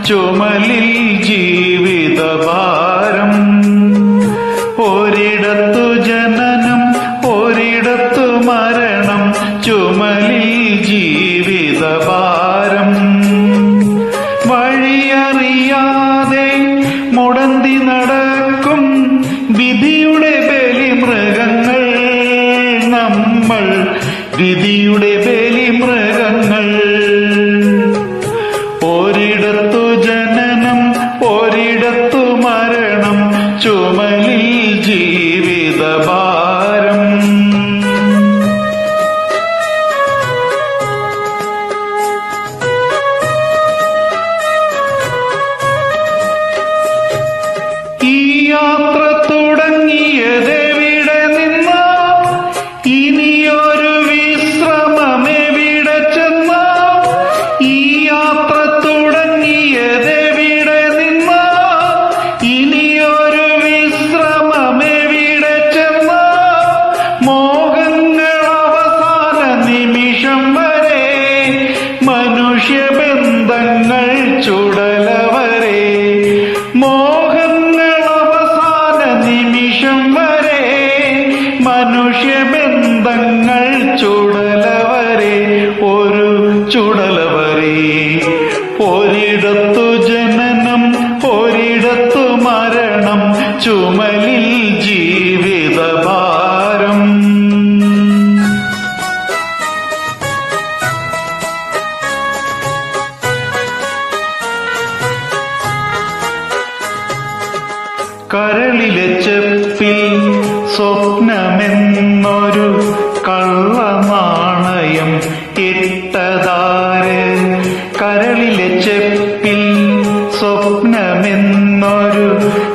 ചുമലിൽ ജീവിതഭാരം. ഒരിടത്തു ജനനം ഒരിടത്തു മരണം, ചുമലിൽ ജീവിതഭാരം. വഴിയറിയാതെ മുടന്തി നടക്കും വിധിയുടെ ബലിമൃഗങ്ങൾ, നമ്മൾ വിധിയുടെ ബലിമൃഗങ്ങൾ. ഒരിടത്തു ജനനം ഒരിടത്തു മരണം, ചുമലിൽ ജീവിതഭാരം. ഈ യാത്ര തുടങ്ങിയതെവിടെ നിന്നാ, ഇനിയൊരു വിശ്രമമെവിടെ ചെന്നാ. ഈ യാത്ര തുടങ്ങിയതെവിടെ നിന്നാ, ഇനിയൊരു വിശ്രമമെവിടെ ചെന്നാ. മോഹങ്ങൾ അവസാന നിമിഷം വരെ, മനുഷ്യബന്ധങ്ങൾ ചുടലവരെ. മോഹങ്ങൾ അവസാന നിമിഷം വരെ, മനുഷ്യബന്ധങ്ങൾ ചുടലവരെ. ഒരു ചുടലവരെ. ഒരിടത്തു ജനനം ഒരിടത്തു മരണം, ചുമലിൽ ജീവിതഭാരം. കരളിലെ ചെപ്പിൽ സ്വപ്നമെന്നൊരു കള്ളനാണയം ഇട്ടതാര്. കരളിലെ ചെപ്പിൽ സ്വപ്നമെന്നൊരു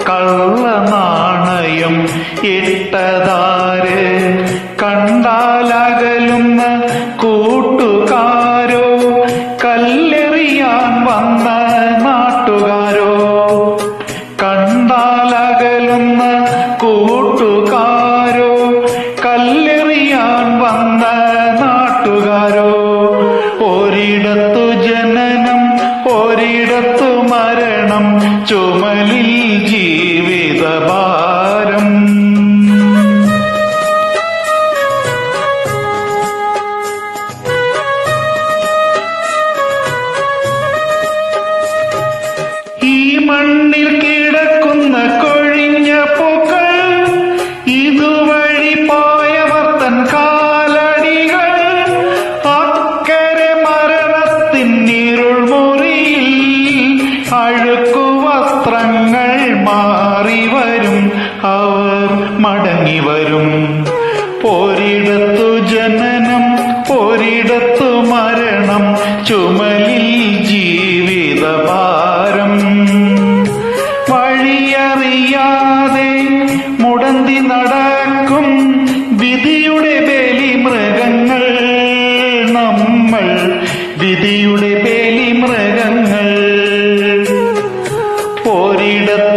കള്ളനാണയം ഇട്ടതാര്. കണ്ടാലകലുന്ന കൂട്ടുകാരോ, കല്ലെറിയാൻ വന്ന നാട്ടുകാരോ. കണ്ടാലകലുന്ന കൂട്ടുകാരോ, കല്ലെറിയാൻ വന്ന നാട്ടുകാരോ. ഒരിടത്തു ജനനം ഒരിടത്തു മരണം, ചുമലിൽ ജീവിതഭാരം. ഈ മണ്ണിൽ കിടക്കുന്ന കൊഴിഞ്ഞ പൂക്കൾ, ഇതുവഴി പോയവർ തൻ കാലടികൾ. അക്കരെ മരണത്തിൻ ഇരുൾ മുറിയിൽ അഴുക്കു വസ്ത്രങ്ങൾ മാറി വരും, അവർ മടങ്ങി വരും. ഒരിടത്തു ജനനം ഒരിടത്തു മരണം, ചുമലിൽ ജീവിതഭാരം. വഴിയറിയാതെ മുടന്തി നടക്കും വിധിയുടെ ബലിമൃഗങ്ങൾ, നമ്മൾ വിധിയുടെ ബലിമൃഗങ്ങൾ. ഒരിടത്ത്